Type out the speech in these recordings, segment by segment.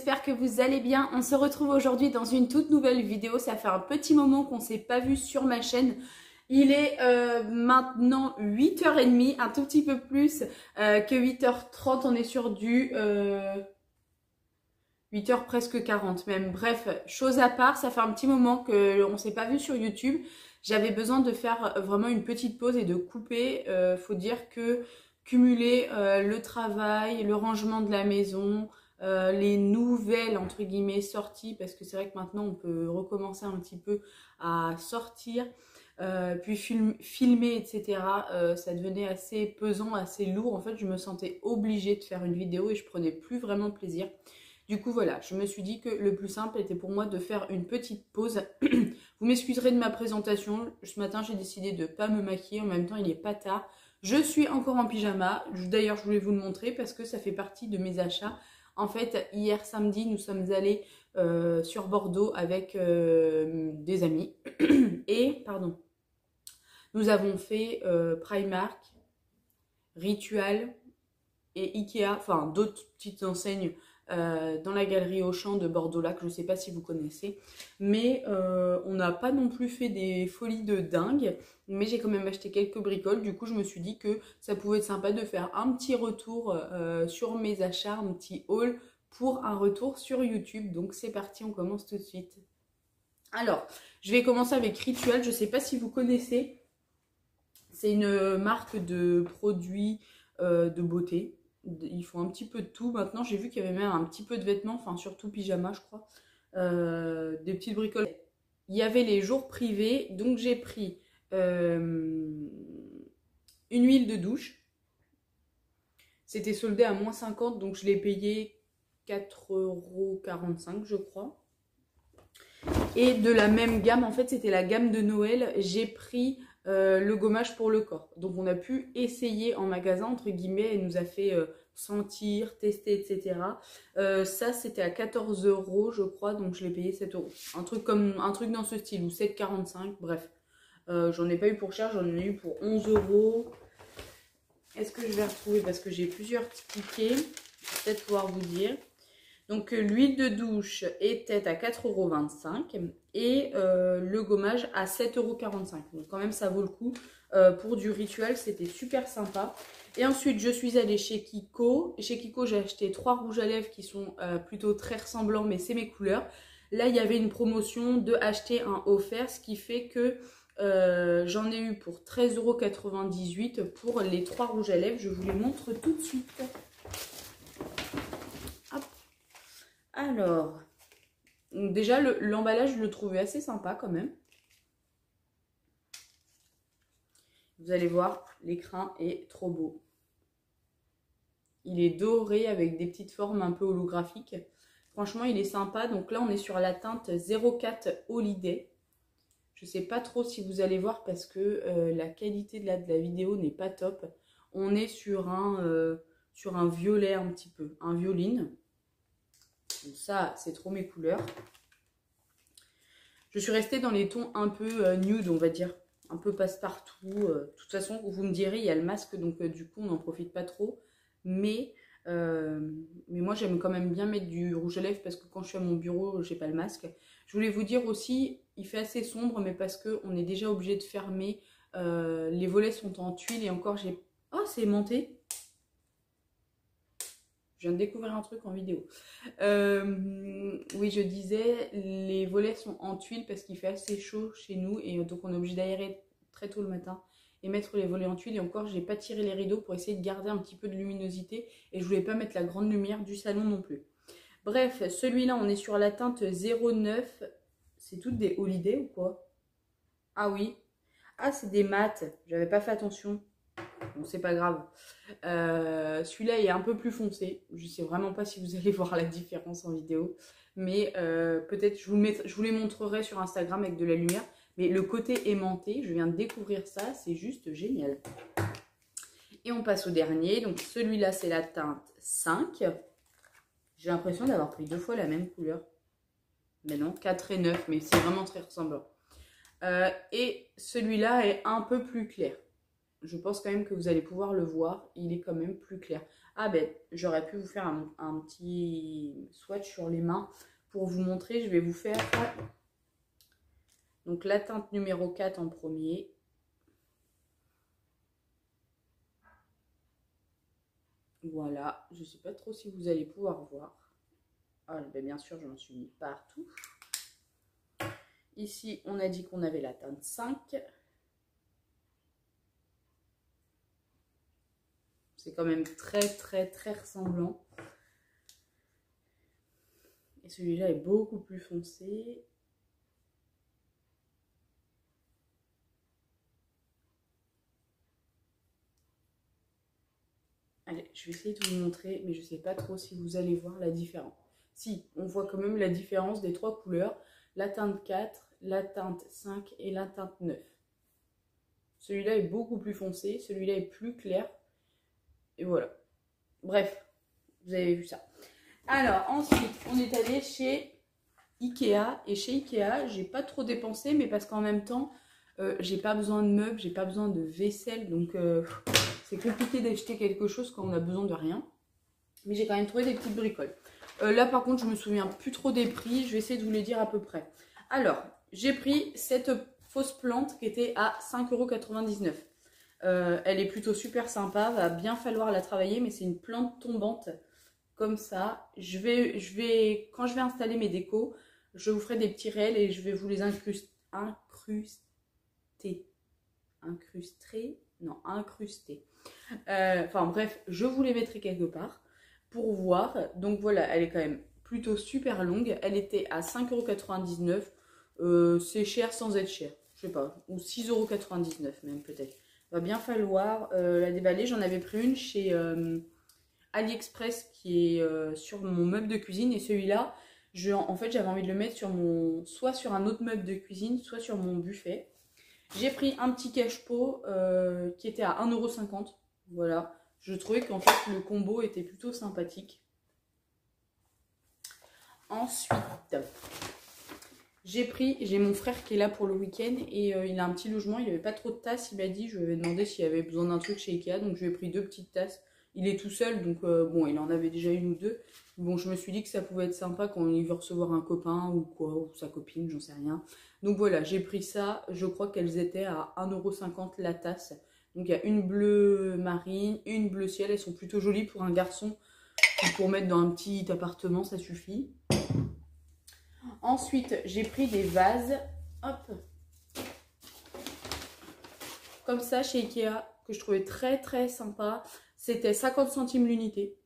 j'espère que vous allez bien. On se retrouve aujourd'hui dans une toute nouvelle vidéo. Ça fait un petit moment qu'on ne s'est pas vu sur ma chaîne. Il est maintenant 8h30, un tout petit peu plus que 8h30. On est sur du 8h presque 40 même. Bref, chose à part, ça fait un petit moment qu'on ne s'est pas vu sur YouTube. J'avais besoin de faire vraiment une petite pause et de couper. Faut dire que cumuler le travail, le rangement de la maison, les nouvelles entre guillemets sorties, parce que c'est vrai que maintenant on peut recommencer un petit peu à sortir, puis filmer, etc. Ça devenait assez pesant, assez lourd. En fait, je me sentais obligée de faire une vidéo et je prenais plus vraiment plaisir. Du coup, voilà, je me suis dit que le plus simple était pour moi de faire une petite pause. Vous m'excuserez de ma présentation. Ce matin, j'ai décidé de ne pas me maquiller. En même temps, il n'est pas tard. Je suis encore en pyjama. D'ailleurs, je voulais vous le montrer parce que ça fait partie de mes achats. En fait, hier samedi, nous sommes allés sur Bordeaux avec des amis. Et, pardon, nous avons fait Primark, Ritual et Ikea, enfin d'autres petites enseignes dans la galerie Auchan de Bordeaux-Lac, je ne sais pas si vous connaissez, mais on n'a pas non plus fait des folies de dingue, mais j'ai quand même acheté quelques bricoles. Du coup, je me suis dit que ça pouvait être sympa de faire un petit retour sur mes achats, un petit haul pour un retour sur YouTube. Donc c'est parti, on commence tout de suite. Alors, je vais commencer avec Ritual, je ne sais pas si vous connaissez, c'est une marque de produits de beauté. Ils font un petit peu de tout. Maintenant, j'ai vu qu'il y avait même un petit peu de vêtements, enfin surtout pyjama, je crois. Des petites bricoles. Il y avait les jours privés, donc j'ai pris une huile de douche. C'était soldé à moins 50, donc je l'ai payé 4,45 € je crois. Et de la même gamme, en fait c'était la gamme de Noël, j'ai pris le gommage pour le corps. Donc on a pu essayer en magasin, entre guillemets, elle nous a fait sentir, tester, etc. Ça c'était à 14 € je crois, donc je l'ai payé 7 €. Un truc dans ce style, ou 7,45 €, bref. J'en ai pas eu pour cher, j'en ai eu pour 11 €. Est-ce que je vais retrouver, parce que j'ai plusieurs tickets, je vais peut-être pouvoir vous dire. Donc l'huile de douche était à 4,25 € et le gommage à 7,45 €. Donc quand même ça vaut le coup. Pour du Ritual, c'était super sympa. Et ensuite je suis allée chez Kiko. Chez Kiko j'ai acheté 3 rouges à lèvres qui sont plutôt très ressemblants, mais c'est mes couleurs. Là il y avait une promotion de acheter un offert, ce qui fait que j'en ai eu pour 13,98 € pour les 3 rouges à lèvres. Je vous les montre tout de suite. Alors, déjà l'emballage, je le trouvais assez sympa quand même. Vous allez voir, l'écrin est trop beau. Il est doré avec des petites formes un peu holographiques. Franchement, il est sympa. Donc là, on est sur la teinte 04 Holiday. Je ne sais pas trop si vous allez voir parce que la qualité de la vidéo n'est pas top. On est sur un violet un petit peu, un violine. Donc ça, c'est trop mes couleurs. Je suis restée dans les tons un peu nude, on va dire. Un peu passe-partout. De toute façon, vous me direz, il y a le masque, donc du coup, on n'en profite pas trop. Mais moi, j'aime quand même bien mettre du rouge à lèvres parce que quand je suis à mon bureau, j'ai pas le masque. Je voulais vous dire aussi, il fait assez sombre, mais parce qu'on est déjà obligé de fermer. Les volets sont en tuile et encore, j'ai... Oh, c'est aimanté. Je viens de découvrir un truc en vidéo. Oui, je disais, les volets sont en tuile parce qu'il fait assez chaud chez nous. Et donc, on est obligé d'aérer très tôt le matin et mettre les volets en tuile. Et encore, j'ai pas tiré les rideaux pour essayer de garder un petit peu de luminosité. Et je voulais pas mettre la grande lumière du salon non plus. Bref, celui-là, on est sur la teinte 09. C'est toutes des Holiday ou quoi? Ah oui. Ah, c'est des mat. J'avais pas fait attention. Bon, c'est pas grave. Celui-là est un peu plus foncé. Je sais vraiment pas si vous allez voir la différence en vidéo. Mais peut-être je vous les montrerai sur Instagram avec de la lumière. Mais le côté aimanté, je viens de découvrir ça. C'est juste génial. Et on passe au dernier. Donc celui-là, c'est la teinte 5. J'ai l'impression d'avoir pris 2 fois la même couleur. Mais non, 4 et 9. Mais c'est vraiment très ressemblant. Et celui-là est un peu plus clair. je pense quand même que vous allez pouvoir le voir, il est quand même plus clair. Ah ben, j'aurais pu vous faire un petit swatch sur les mains pour vous montrer. Je vais vous faire donc la teinte numéro 4 en premier. Voilà, je ne sais pas trop si vous allez pouvoir voir. Ah, ben bien sûr, je m'en suis mis partout. Ici, on a dit qu'on avait la teinte 5. C'est quand même très ressemblant. Et celui-là est beaucoup plus foncé. Allez, je vais essayer de vous montrer, mais je ne sais pas trop si vous allez voir la différence. Si, on voit quand même la différence des trois couleurs. La teinte 4, la teinte 5 et la teinte 9. Celui-là est beaucoup plus foncé, celui-là est plus clair. Et voilà. Bref, vous avez vu ça. Alors, ensuite, on est allé chez Ikea. Et chez Ikea, j'ai pas trop dépensé, mais parce qu'en même temps, j'ai pas besoin de meubles, j'ai pas besoin de vaisselle. Donc, c'est compliqué d'acheter quelque chose quand on a besoin de rien. Mais j'ai quand même trouvé des petites bricoles. Là, par contre, je me souviens plus trop des prix. Je vais essayer de vous les dire à peu près. Alors, j'ai pris cette fausse plante qui était à 5,99 €. Elle est plutôt super sympa. Va bien falloir la travailler, mais c'est une plante tombante. Comme ça, quand je vais installer mes décos, je vous ferai des petits réels et je vais vous les incruster. Enfin bref, je vous les mettrai quelque part pour voir. Donc voilà, elle est quand même plutôt super longue. Elle était à 5,99 €. C'est cher sans être cher, je sais pas, ou 6,99 € même peut-être. Va bien falloir la déballer. J'en avais pris une chez AliExpress qui est sur mon meuble de cuisine, et celui-là, en fait, j'avais envie de le mettre sur soit sur un autre meuble de cuisine, soit sur mon buffet. J'ai pris un petit cache-pot qui était à 1,50 €. Voilà, je trouvais qu'en fait le combo était plutôt sympathique. Ensuite, j'ai mon frère qui est là pour le week-end et il a un petit logement, il n'avait pas trop de tasses. Il m'a dit, je lui ai demandé s'il avait besoin d'un truc chez Ikea, donc je lui ai pris 2 petites tasses. Il est tout seul, donc bon, il en avait déjà une ou deux. Bon, je me suis dit que ça pouvait être sympa quand il veut recevoir un copain ou quoi, ou sa copine, j'en sais rien. Donc voilà, j'ai pris ça. Je crois qu'elles étaient à 1,50 € la tasse. Donc il y a une bleue marine, une bleu ciel. Elles sont plutôt jolies pour un garçon. Pour mettre dans un petit appartement, ça suffit. Ensuite, j'ai pris des vases. Hop. Comme ça, chez Ikea, que je trouvais très sympa. C'était 50 centimes l'unité.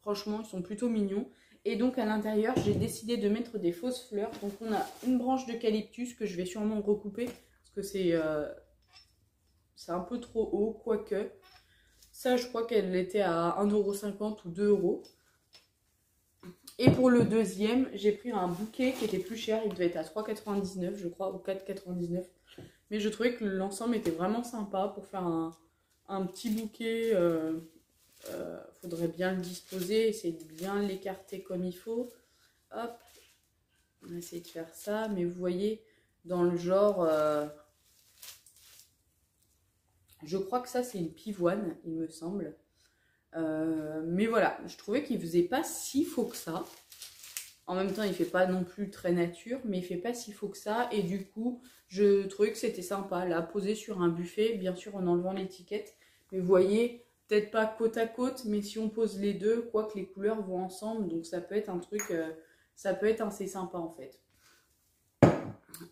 Franchement, ils sont plutôt mignons. Et donc, à l'intérieur, j'ai décidé de mettre des fausses fleurs. Donc, on a une branche d'eucalyptus que je vais sûrement recouper. Parce que c'est un peu trop haut, quoique. Ça, je crois qu'elle était à 1,50 € ou 2 €. Et pour le deuxième, j'ai pris un bouquet qui était plus cher. Il devait être à 3,99 € je crois, ou 4,99 €. Mais je trouvais que l'ensemble était vraiment sympa pour faire un petit bouquet. Faudrait bien le disposer, essayer de bien l'écarter comme il faut. Hop, on va essayer de faire ça. Mais vous voyez, dans le genre... je crois que ça, c'est une pivoine, il me semble. Mais voilà, je trouvais qu'il faisait pas si faux que ça. En même temps, il fait pas non plus très nature, mais il fait pas si faux que ça. Et du coup, je trouvais que c'était sympa, là, posé sur un buffet, bien sûr en enlevant l'étiquette. Mais vous voyez, peut-être pas côte à côte, mais si on pose les deux, quoi que les couleurs vont ensemble. Donc ça peut être un truc, ça peut être assez sympa en fait.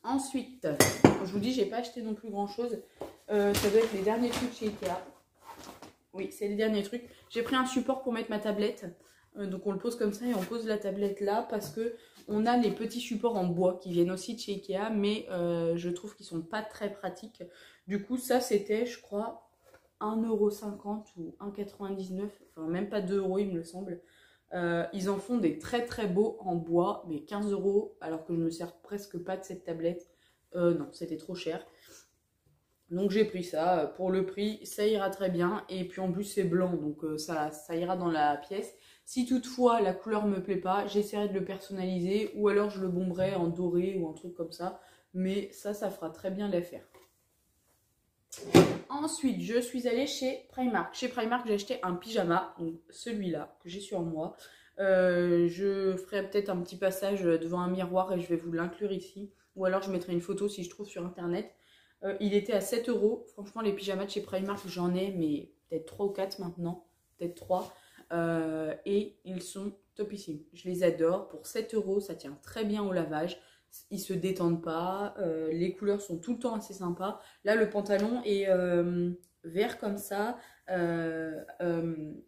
Ensuite, je vous dis, j'ai pas acheté non plus grand chose. Ça doit être les derniers trucs chez Ikea. Oui, c'est les derniers trucs. J'ai pris un support pour mettre ma tablette. Donc on le pose comme ça et on pose la tablette là parce que on a les petits supports en bois qui viennent aussi de chez Ikea, mais je trouve qu'ils sont pas très pratiques. Du coup, ça c'était, je crois, 1,50 € ou 1,99 €, enfin même pas 2 € il me semble. Ils en font des très beaux en bois, mais 15 € alors que je ne me sers presque pas de cette tablette. Non, c'était trop cher. Donc j'ai pris ça, pour le prix, ça ira très bien. Et puis en plus c'est blanc, donc ça ira dans la pièce. Si toutefois la couleur me plaît pas, j'essaierai de le personnaliser. Ou alors je le bomberai en doré ou un truc comme ça. Mais ça fera très bien l'affaire. Ensuite, je suis allée chez Primark. Chez Primark, j'ai acheté un pyjama, donc celui-là que j'ai sur moi. Je ferai peut-être un petit passage devant un miroir et je vais vous l'inclure ici. Ou alors je mettrai une photo si je trouve sur internet. Il était à 7 euros. Franchement, les pyjamas de chez Primark, j'en ai, mais peut-être 3 ou 4 maintenant. Peut-être 3. Et ils sont topissimes. Je les adore. Pour 7 euros, ça tient très bien au lavage. Ils se détendent pas. Les couleurs sont tout le temps assez sympas. Là, le pantalon est vert comme ça.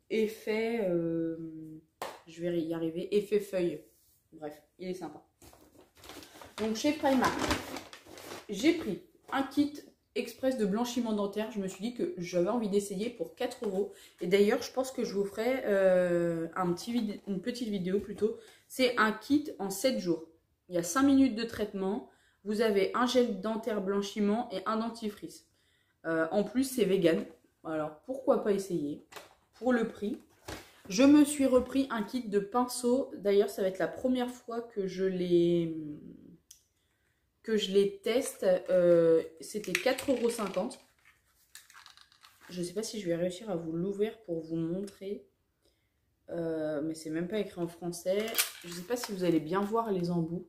Effet... je vais y arriver. Effet feuille. Bref, il est sympa. Donc, chez Primark, j'ai pris un kit express de blanchiment dentaire. Je me suis dit que j'avais envie d'essayer pour 4 euros. Et d'ailleurs, je pense que je vous ferai une petite vidéo plutôt. C'est un kit en 7 jours. Il y a 5 minutes de traitement. Vous avez un gel dentaire blanchiment et un dentifrice. En plus, c'est vegan. Alors, pourquoi pas essayer pour le prix. Je me suis repris un kit de pinceaux. D'ailleurs, ça va être la première fois que je les teste. C'était 4,50 €. Je ne sais pas si je vais réussir à vous l'ouvrir pour vous montrer. Mais c'est même pas écrit en français. Je ne sais pas si vous allez bien voir les embouts.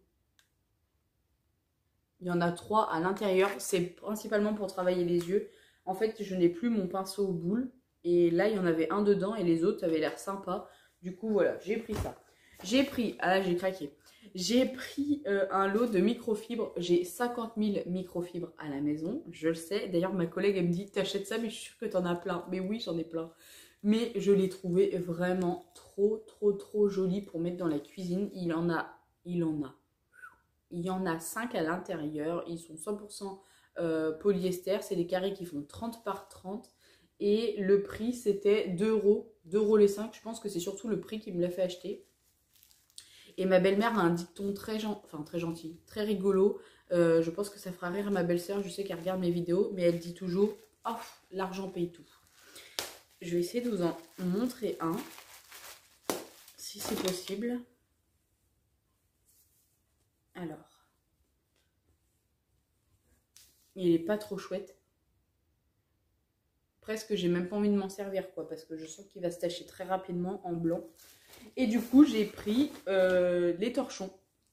Il y en a 3 à l'intérieur. C'est principalement pour travailler les yeux. En fait, je n'ai plus mon pinceau boule. Et là, il y en avait un dedans et les autres avaient l'air sympa. Du coup, voilà, j'ai pris ça. J'ai pris... Ah là, j'ai craqué. J'ai pris un lot de microfibres. J'ai 50 000 microfibres à la maison. Je le sais. D'ailleurs, ma collègue, elle me dit, t'achètes ça, mais je suis sûre que t'en as plein. Mais oui, j'en ai plein. Mais je l'ai trouvé vraiment trop joli pour mettre dans la cuisine. Il y en a 5 à l'intérieur. Ils sont 100% polyester. C'est des carrés qui font 30 par 30. Et le prix, c'était 2 euros. 2 euros les 5. Je pense que c'est surtout le prix qui me l'a fait acheter. Et ma belle-mère a un dicton très gentil, très rigolo. Je pense que ça fera rire ma belle-sœur. Je sais qu'elle regarde mes vidéos. Mais elle dit toujours, oh, l'argent paye tout. Je vais essayer de vous en montrer un. Si c'est possible. Alors. Il est pas trop chouette. Presque, j'ai même pas envie de m'en servir, quoi. Parce que je sens qu'il va se tacher très rapidement en blanc. Et du coup, j'ai pris les torchons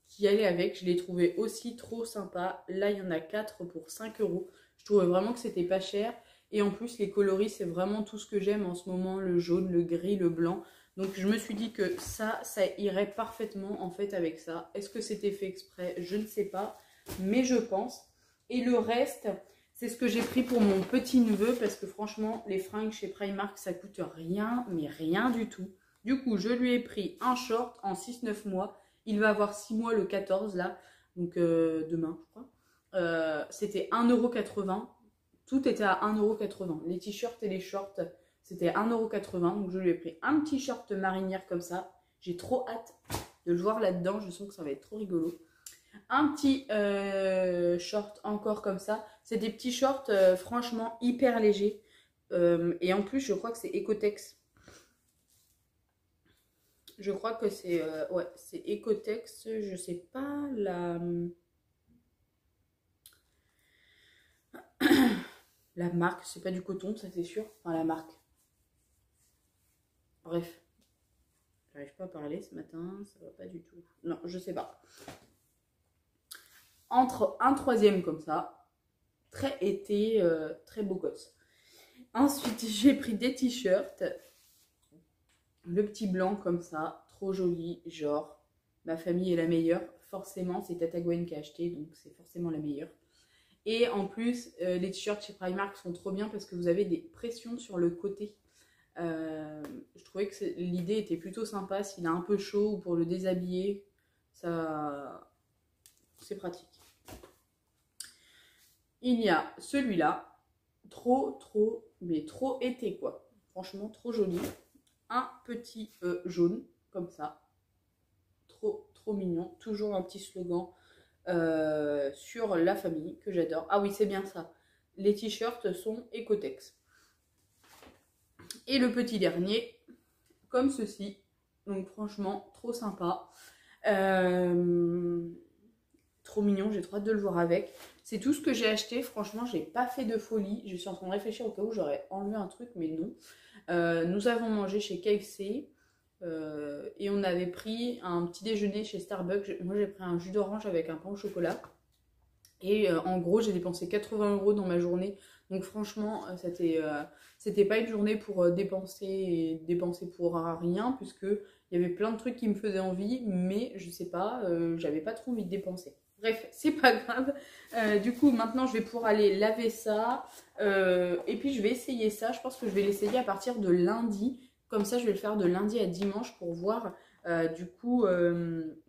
qui allaient avec. Je les trouvais aussi trop sympas. Là, il y en a 4 pour 5 euros. Je trouvais vraiment que c'était pas cher. Et en plus, les coloris, c'est vraiment tout ce que j'aime en ce moment. Le jaune, le gris, le blanc. Donc, je me suis dit que ça irait parfaitement en fait avec ça. Est-ce que c'était fait exprès? Je ne sais pas. Mais je pense. Et le reste, c'est ce que j'ai pris pour mon petit neveu. Parce que franchement, les fringues chez Primark, ça coûte rien. Mais rien du tout. Du coup, je lui ai pris un short en 6-9 mois. Il va avoir 6 mois le 14 là. Donc demain, je crois. C'était 1,80 €. Tout était à 1,80 €. Les t-shirts et les shorts, c'était 1,80 €. Donc je lui ai pris un petit short marinière comme ça. J'ai trop hâte de le voir là-dedans. Je sens que ça va être trop rigolo. Un petit short encore comme ça. C'est des petits shorts franchement hyper légers. Et en plus, je crois que c'est Ecotex. Je crois que c'est ouais, c'est Ecotex, je sais pas la marque, c'est pas du coton, ça c'est sûr. Enfin la marque. Bref, j'arrive pas à parler ce matin, ça va pas du tout. Non, je sais pas. Entre un troisième comme ça, très été, très beau gosse. Ensuite, j'ai pris des t-shirts, le petit blanc comme ça, trop joli, genre ma famille est la meilleure. Forcément, c'est Tata Gwen qui a acheté, donc c'est forcément la meilleure. Et en plus, les t-shirts chez Primark sont trop bien parce que vous avez des pressions sur le côté. Je trouvais que l'idée était plutôt sympa. S'il a un peu chaud ou pour le déshabiller, ça, c'est pratique. Il y a celui-là, mais trop été quoi. Franchement, trop joli. Un petit jaune, comme ça. Trop mignon. Toujours un petit slogan. Sur la famille que j'adore. Ah oui, c'est bien ça. Les t-shirts sont Ecotex. Et le petit dernier, comme ceci. Donc franchement, trop sympa. Trop trop mignon, j'ai trop hâte de le voir avec. C'est tout ce que j'ai acheté, franchement j'ai pas fait de folie. Je suis en train de réfléchir au cas où j'aurais enlevé un truc, mais non. Nous avons mangé chez KFC et on avait pris un petit déjeuner chez Starbucks. Moi j'ai pris un jus d'orange avec un pain au chocolat. Et en gros j'ai dépensé 80 € dans ma journée. Donc franchement c'était pas une journée pour dépenser pour rien, puisque il y avait plein de trucs qui me faisaient envie, mais je sais pas, j'avais pas trop envie de dépenser. Bref, c'est pas grave. Du coup, maintenant, je vais pouvoir aller laver ça. Et puis, je vais essayer ça. Je pense que je vais l'essayer à partir de lundi. Comme ça, je vais le faire de lundi à dimanche pour voir, du coup,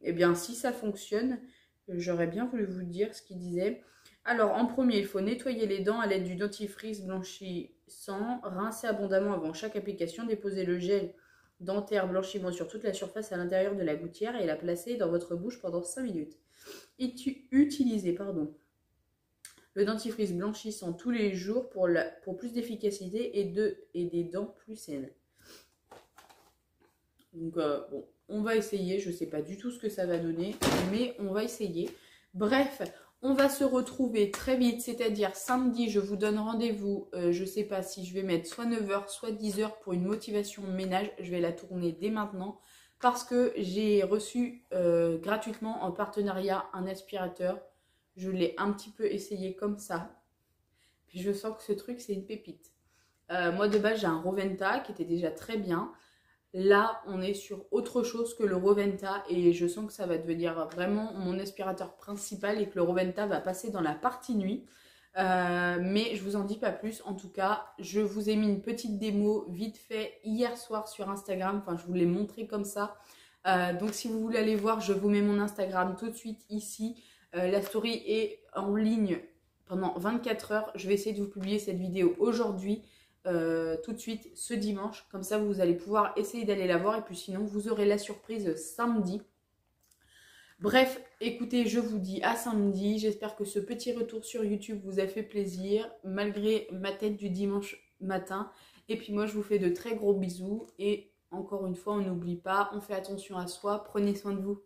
eh bien, si ça fonctionne. J'aurais bien voulu vous dire ce qu'il disait. Alors, en premier, il faut nettoyer les dents à l'aide du dentifrice blanchissant. Rincer abondamment avant chaque application. Déposer le gel dentaire blanchiment sur toute la surface à l'intérieur de la gouttière et la placer dans votre bouche pendant 5 minutes. Utilisez le dentifrice blanchissant tous les jours pour plus d'efficacité et des dents plus saines. Donc bon, on va essayer. Je ne sais pas du tout ce que ça va donner, mais on va essayer. Bref, on va se retrouver très vite, c'est-à-dire samedi, je vous donne rendez-vous. Je ne sais pas si je vais mettre soit 9 h, soit 10 h pour une motivation ménage. Je vais la tourner dès maintenant parce que j'ai reçu gratuitement en partenariat un aspirateur. Je l'ai un petit peu essayé comme ça. Puis je sens que ce truc, c'est une pépite. Moi, de base, j'ai un Roventa qui était déjà très bien. Là, on est sur autre chose que le Roventa et je sens que ça va devenir vraiment mon aspirateur principal et que le Roventa va passer dans la partie nuit. Mais je vous en dis pas plus. En tout cas, je vous ai mis une petite démo vite fait hier soir sur Instagram. Enfin, je vous l'ai montré comme ça. Donc, si vous voulez aller voir, je vous mets mon Instagram tout de suite ici. La story est en ligne pendant 24 heures. Je vais essayer de vous publier cette vidéo aujourd'hui. Tout de suite ce dimanche, comme ça vous allez pouvoir essayer d'aller la voir et puis sinon vous aurez la surprise samedi. Bref, écoutez, je vous dis à samedi. J'espère que ce petit retour sur YouTube vous a fait plaisir malgré ma tête du dimanche matin. Et puis moi je vous fais de très gros bisous et encore une fois on n'oublie pas, on fait attention à soi, prenez soin de vous.